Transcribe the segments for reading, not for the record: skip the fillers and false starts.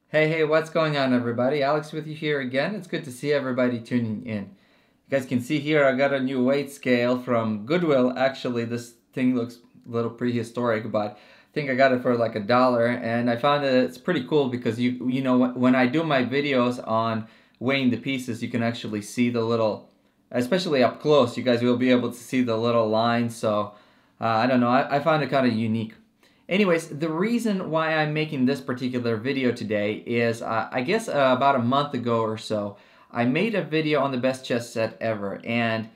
Hey, what's going on, everybody? Alex with you here again. It's good to see everybody tuning in. You guys can see here I got a new weight scale from Goodwill. Actually, this thing looks a little prehistoric, but I think I got it for like $1, and I found that it's pretty cool because you know when I do my videos on weighing the pieces, you can actually see the little, especially up close, you guys will be able to see the little lines. So I don't know, I found it kind of unique. Anyways, the reason why I'm making this particular video today is I guess about a month ago or so, I made a video on the best chess set ever, and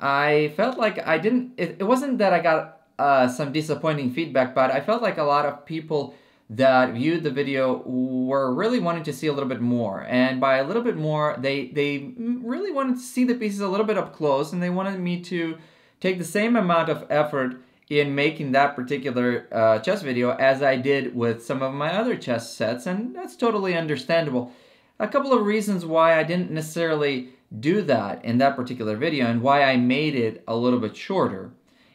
I felt like I didn't, it wasn't that I got some disappointing feedback, but I felt like a lot of people that viewed the video were really wanting to see a little bit more. And by a little bit more, they really wanted to see the pieces a little bit up close, and they wanted me to take the same amount of effort in making that particular chess video as I did with some of my other chess sets, and that's totally understandable. A couple of reasons why I didn't necessarily do that in that particular video and why I made it a little bit shorter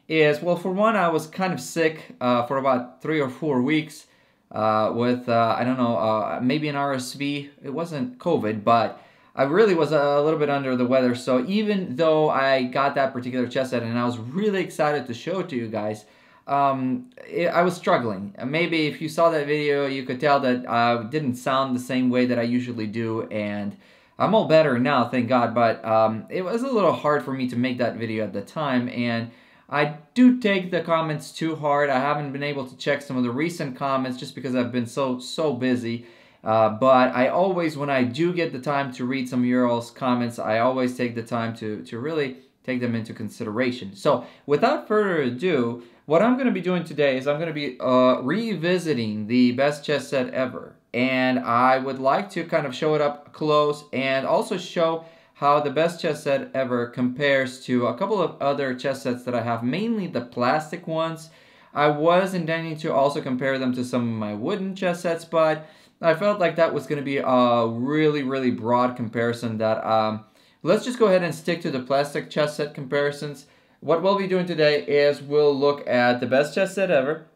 is, well, for one, I was kind of sick for about 3 or 4 weeks with, I don't know, maybe an RSV. It wasn't COVID, but I really was a little bit under the weather. So even though I got that particular chess set and I was really excited to show it to you guys, I was struggling. Maybe if you saw that video, you could tell that I didn't sound the same way that I usually do, and I'm all better now, thank God, but it was a little hard for me to make that video at the time, and I do take the comments too hard. I haven't been able to check some of the recent comments just because I've been so busy. But I always, when I do get the time to read some of your all's comments, I always take the time to really take them into consideration. So without further ado, what I'm going to be doing today is I'm going to be revisiting the best chess set ever. And I would like to kind of show it up close and also show how the best chess set ever compares to a couple of other chess sets that I have, mainly the plastic ones. I was intending to also compare them to some of my wooden chess sets, but I felt like that was going to be a really broad comparison that let's just go ahead and stick to the plastic chess set comparisons. What we'll be doing today is we'll look at the best chess set ever.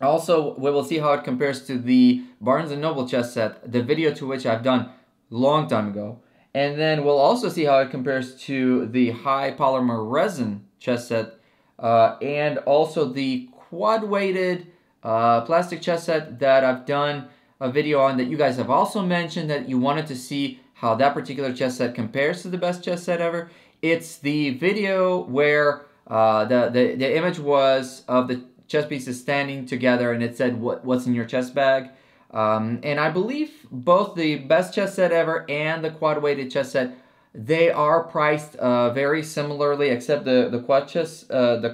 Also, we will see how it compares to the Barnes & Noble chess set, the video to which I've done long time ago. And then we'll also see how it compares to the high polymer resin chess set and also the quad-weighted plastic chess set that I've done a video on, that you guys have also mentioned that you wanted to see how that particular chess set compares to the best chess set ever. It's the video where the image was of the chess pieces standing together and it said what's in your chess bag. And I believe both the best chess set ever and the quad weighted chess set, they are priced very similarly, except the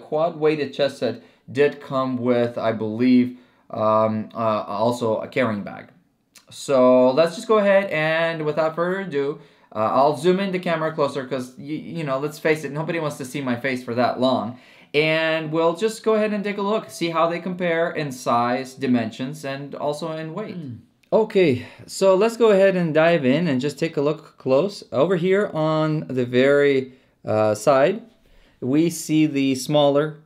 quad weighted chess set did come with, I believe, also a carrying bag. So let's just go ahead and without further ado, I'll zoom in the camera closer because, you know, let's face it, nobody wants to see my face for that long. And we'll just go ahead and take a look, see how they compare in size, dimensions, and also in weight. Okay, so let's go ahead and dive in and just take a look close. Over here on the very side, we see the smaller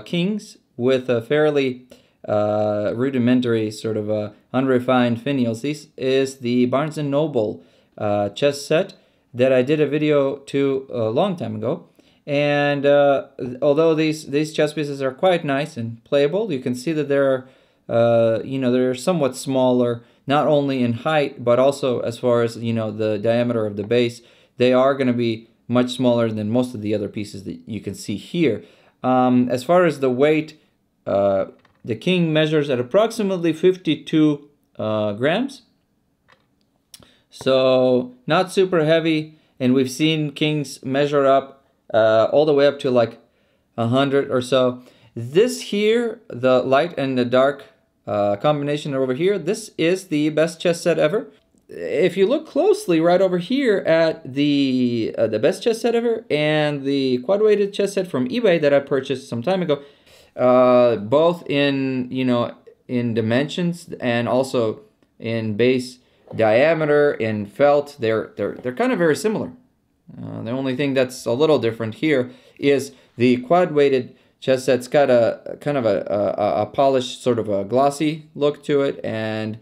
kings with a fairly rudimentary sort of unrefined finials. This is the Barnes & Noble chess set that I did a video to a long time ago. And although these chess pieces are quite nice and playable, you can see that they're they're somewhat smaller, not only in height but also as far as the diameter of the base. They are going to be much smaller than most of the other pieces that you can see here. As far as the weight, the king measures at approximately 52 grams. So not super heavy, and we've seen kings measure up all the way up to like 100 or so. This here, the light and the dark combination over here, this is the best chess set ever. If you look closely right over here at the best chess set ever and the quad-weighted chess set from eBay that I purchased some time ago, both in in dimensions and also in base diameter, in felt, they're kind of very similar. The only thing that's a little different here is the quad-weighted chess set's got a kind of a polished, sort of a glossy look to it, and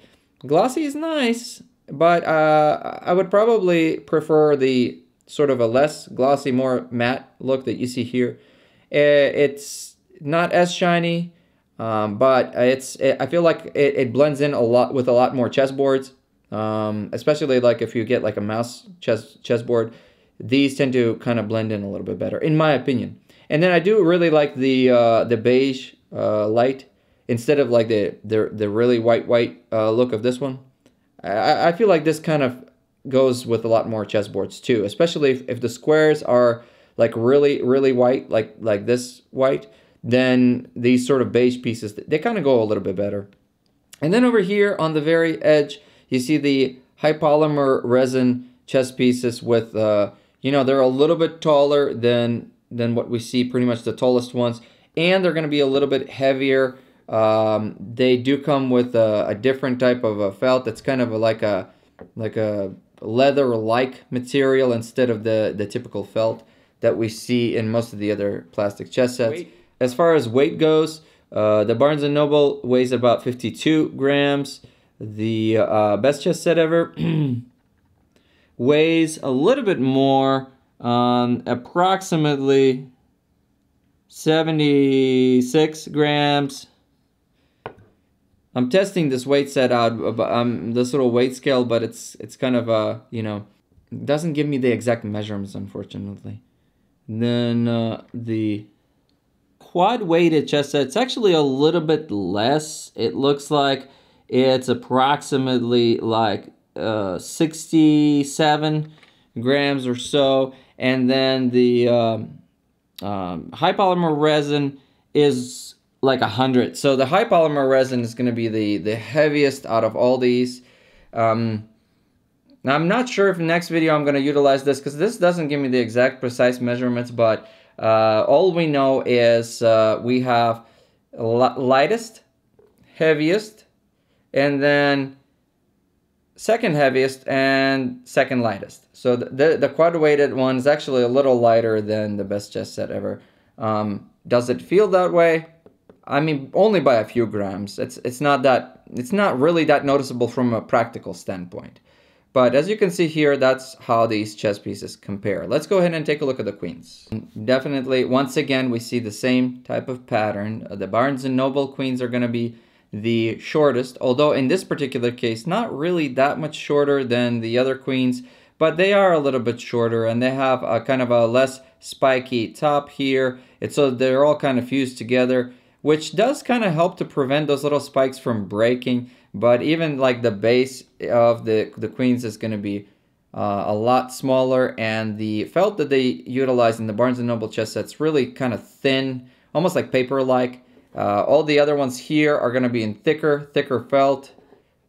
Glossy is nice, but I would probably prefer the sort of a less glossy, more matte look that you see here. It's not as shiny, but I feel like it blends in a lot with a lot more chessboards, especially like if you get like a mouse chessboard. These tend to kind of blend in a little bit better, in my opinion. And then I do really like the beige light instead of like the really white look of this one. I feel like this kind of goes with a lot more chessboards too, especially if the squares are like really white, like this white, then these sort of beige pieces, they kind of go a little bit better. And then over here on the very edge, you see the high polymer resin chess pieces with, you know, they're a little bit taller than what we see, pretty much the tallest ones, and they're going to be a little bit heavier. They do come with a different type of a felt that's kind of like a leather-like material instead of the typical felt that we see in most of the other plastic chess sets. As far as weight goes, the Barnes & Noble weighs about 52 grams. The Best Chess Set Ever weighs a little bit more, approximately 76 grams. I'm testing this weight set out, this little weight scale, but it's kind of, you know, it doesn't give me the exact measurements, unfortunately. Then the quad weighted chess set, it's actually a little bit less. It looks like it's approximately like 67 grams or so. And then the high polymer resin is like 100. So the high polymer resin is going to be the heaviest out of all these. Now I'm not sure if next video I'm going to utilize this because this doesn't give me the exact precise measurements, but all we know is we have lightest, heaviest, and then second heaviest and second lightest. So the quad weighted one is actually a little lighter than the Best Chess Set Ever. Does it feel that way? I mean, only by a few grams. It's not really that noticeable from a practical standpoint. But as you can see here, that's how these chess pieces compare. Let's go ahead and take a look at the queens. Definitely, once again, we see the same type of pattern. The Barnes & Noble queens are going to be the shortest, although in this particular case, not really that much shorter than the other queens, but they are a little bit shorter, and they have a kind of a less spiky top here. So they're all kind of fused together, which does kind of help to prevent those little spikes from breaking. But even like the base of the queens is going to be a lot smaller, and the felt that they utilize in the Barnes & Noble chess sets really kind of thin, almost like paper-like. All the other ones here are going to be in thicker felt,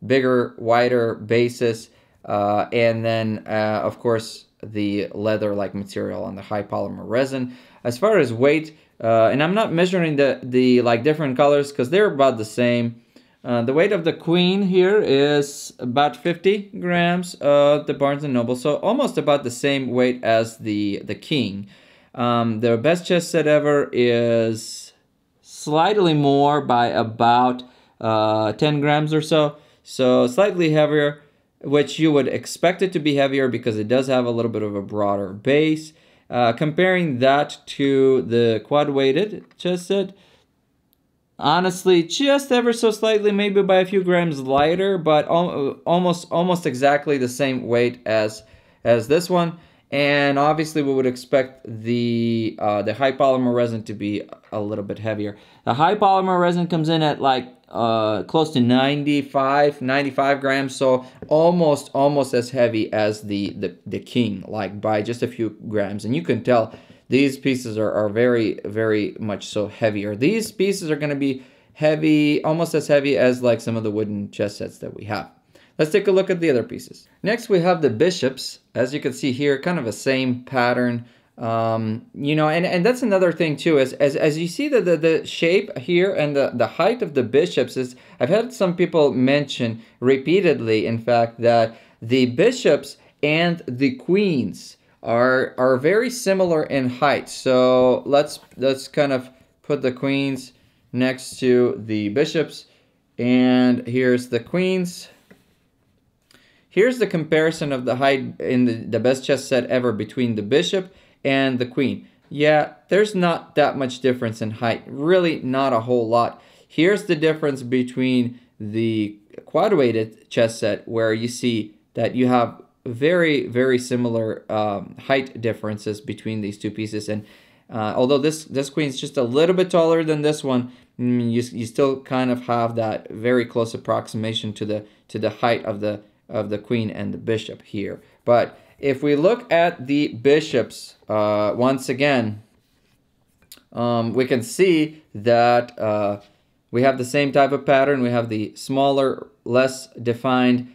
bigger, wider bases, and then of course the leather-like material on the high polymer resin. As far as weight, and I'm not measuring the like different colors because they're about the same. The weight of the queen here is about 50 grams of the Barnes & Noble, so almost about the same weight as the king. The Best Chess Set Ever is slightly more by about 10 grams or so, so slightly heavier, which you would expect it to be heavier because it does have a little bit of a broader base. Comparing that to the quad weighted chess set, honestly, just ever so slightly, maybe by a few grams lighter, but almost exactly the same weight as this one. And obviously, we would expect the high polymer resin to be a little bit heavier. The high polymer resin comes in at like close to 95 grams, so almost as heavy as the king, like by just a few grams. And you can tell these pieces are very much so heavier. These pieces are going to be heavy, almost as heavy as like some of the wooden chess sets that we have. Let's take a look at the other pieces. Next we have the bishops. As you can see here, kind of the same pattern. You know, and that's another thing too, as you see the shape here and the height of the bishops is, I've had some people mention repeatedly, in fact, that the bishops and the queens are very similar in height. So let's kind of put the queens next to the bishops, and here's the queens. here's the comparison of the height in the best chess set ever between the bishop and the queen. Yeah, there's not that much difference in height. Really not a whole lot. Here's the difference between the quad-weighted chess set, where you see that you have very, very similar height differences between these two pieces. And although this queen's just a little bit taller than this one, you still kind of have that very close approximation to the height of the queen and the bishop here. But if we look at the bishops once again, we can see that we have the same type of pattern. We have the smaller, less defined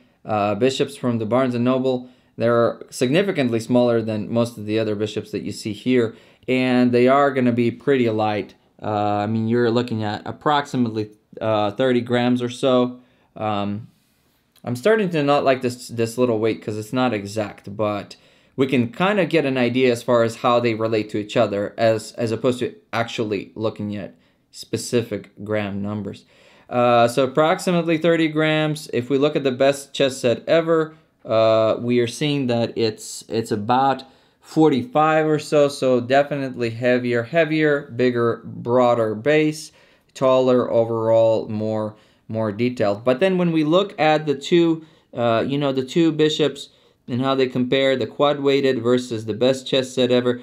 bishops from the Barnes & Noble. They're significantly smaller than most of the other bishops that you see here, and they are going to be pretty light. I mean, you're looking at approximately 30 grams or so. I'm starting to not like this little weight because it's not exact, but we can kind of get an idea as far as how they relate to each other as opposed to actually looking at specific gram numbers. So approximately 30 grams. If we look at the best chess set ever, we are seeing that it's about 45 or so. So definitely heavier, bigger, broader base, taller overall, more detailed. But then when we look at the two, the two bishops and how they compare, the quad-weighted versus the best chess set ever,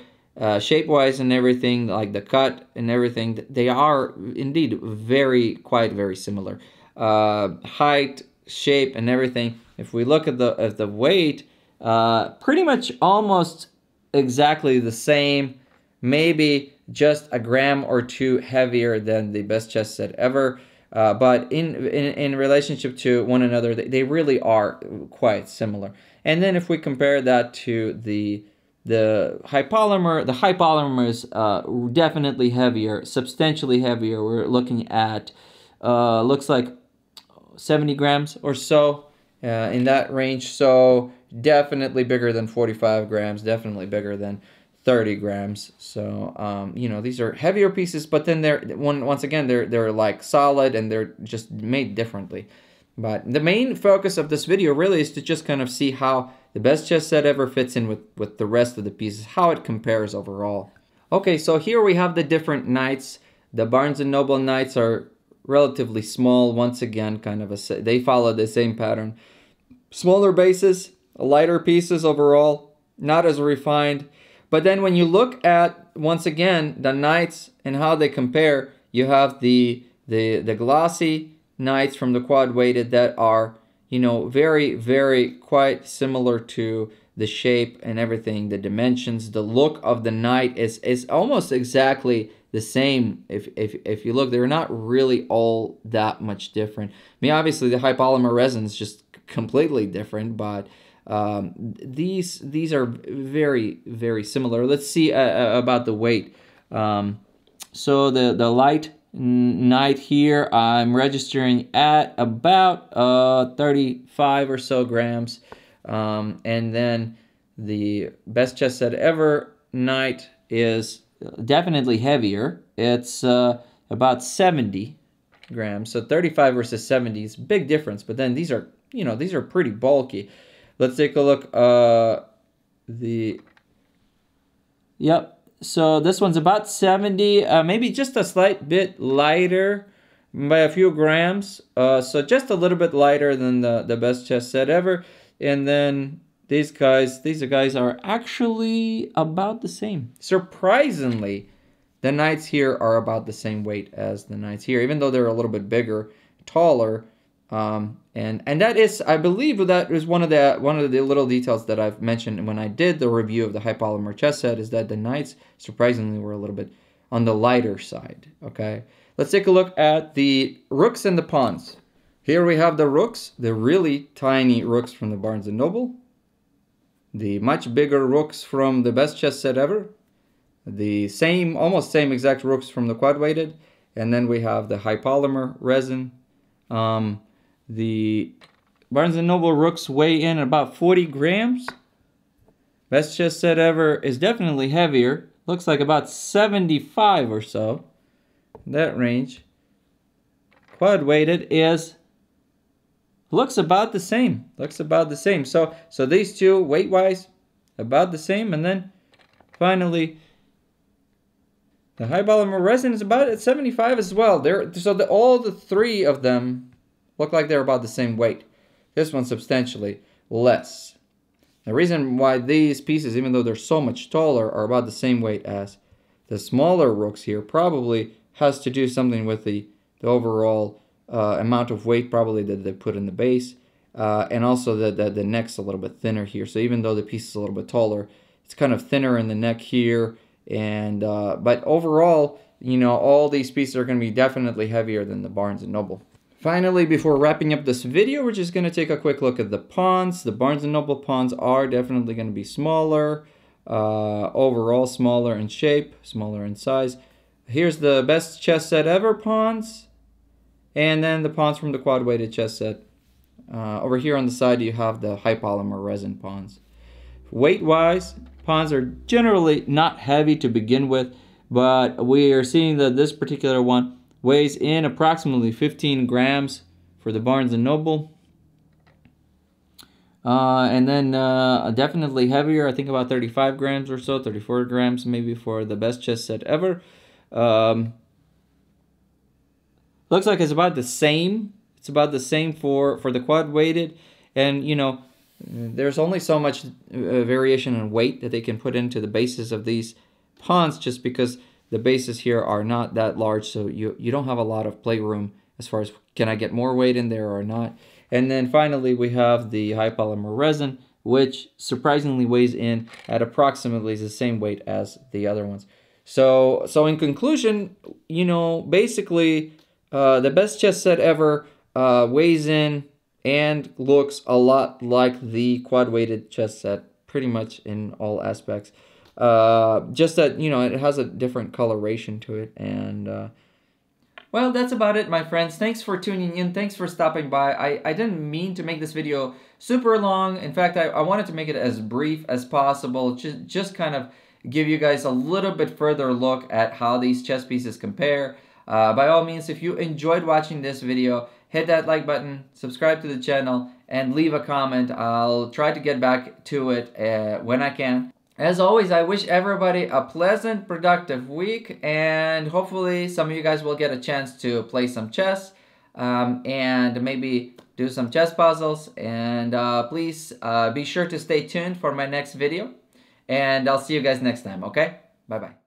shape-wise and everything, like the cut and everything, they are indeed quite very similar. Height, shape, and everything. If we look at the weight, pretty much almost exactly the same, maybe just a gram or two heavier than the best chess set ever. But in relationship to one another, they really are quite similar. And then if we compare that to the high polymer is definitely heavier, substantially heavier. We're looking at looks like 70 grams or so in that range. So definitely bigger than 45 grams, definitely bigger than 30 grams. So these are heavier pieces, but then once again they're like solid and they're just made differently. But the main focus of this video really is to just kind of see how the best chess set ever fits in with the rest of the pieces, how it compares overall. Okay, so here we have the different knights. The Barnes & Noble knights are relatively small. Once again, they follow the same pattern. Smaller bases, lighter pieces overall, not as refined. But then when you look at, once again, the knights and how they compare, you have the glossy knights from the quad-weighted that are, very, very quite similar to the shape and everything, the dimensions, the look of the knight is almost exactly the same. If you look, they're not really all that much different. I mean, obviously the high polymer resin is just completely different, but these are very, very similar. Let's see about the weight. So the light knight here, I'm registering at about 35 or so grams. And then the best chess set ever knight is definitely heavier. It's about 70 grams. So 35 versus 70 is a big difference. But then these are, these are pretty bulky. Let's take a look. Yep. So this one's about 70, maybe just a slight bit lighter by a few grams. So just a little bit lighter than the best chess set ever. And then these guys are actually about the same. Surprisingly, the knights here are about the same weight as the knights here, even though they're a little bit bigger, taller. And that is, I believe, that is one of the little details that I've mentioned when I did the review of the high polymer chess set, is that the knights surprisingly were a little bit on the lighter side. Okay, let's take a look at the rooks and the pawns. Here we have the rooks, the really tiny rooks from the Barnes & Noble, the much bigger rooks from the best chess set ever, the almost same exact rooks from the quad-weighted, and then we have the high polymer resin. The Barnes & Noble rooks weigh in about 40 grams. Best chess set ever is definitely heavier. Looks like about 75 or so. That range. Quad weighted is looks about the same. Looks about the same. So these two, weight-wise, about the same. And then finally, the high polymer resin is about at 75 as well. All the three of them look like they're about the same weight. This one's substantially less. The reason why these pieces, even though they're so much taller, are about the same weight as the smaller Rooks here probably has to do something with the overall amount of weight probably that they put in the base, and also the neck's a little bit thinner here. So even though the piece is a little bit taller, it's kind of thinner in the neck here. And but overall, you know, all these pieces are going to be definitely heavier than the Barnes & Noble. Finally, before wrapping up this video, we're just going to take a quick look at the pawns. The Barnes & Noble pawns are definitely going to be smaller, overall smaller in shape, smaller in size. Here's the best chess set ever pawns, and then the pawns from the quad weighted chess set. Over here on the side you have the high polymer resin pawns. Weight-wise, pawns are generally not heavy to begin with, but we are seeing that this particular one weighs in approximately 15 grams for the Barnes & Noble. And then definitely heavier, I think about 35 grams or so, 34 grams maybe for the best chess set ever. Looks like it's about the same. It's about the same for the quad weighted. And, you know, there's only so much variation in weight that they can put into the bases of these pawns, just because the bases here are not that large, so you don't have a lot of playroom as far as can I get more weight in there or not. And then finally we have the high polymer resin, which surprisingly weighs in at approximately the same weight as the other ones. So in conclusion, you know, basically the best chess set ever weighs in and looks a lot like the quad weighted chess set pretty much in all aspects. Just that, you know, it has a different coloration to it. And well, that's about it, my friends. Thanks for tuning in. Thanks for stopping by. I didn't mean to make this video super long. In fact, I wanted to make it as brief as possible. Just kind of give you guys a little bit further look at how these chess pieces compare. By all means, if you enjoyed watching this video, hit that like button, subscribe to the channel, and leave a comment. I'll try to get back to it when I can. As always, I wish everybody a pleasant, productive week, and hopefully some of you guys will get a chance to play some chess and maybe do some chess puzzles. And please be sure to stay tuned for my next video, and I'll see you guys next time, okay? Bye-bye.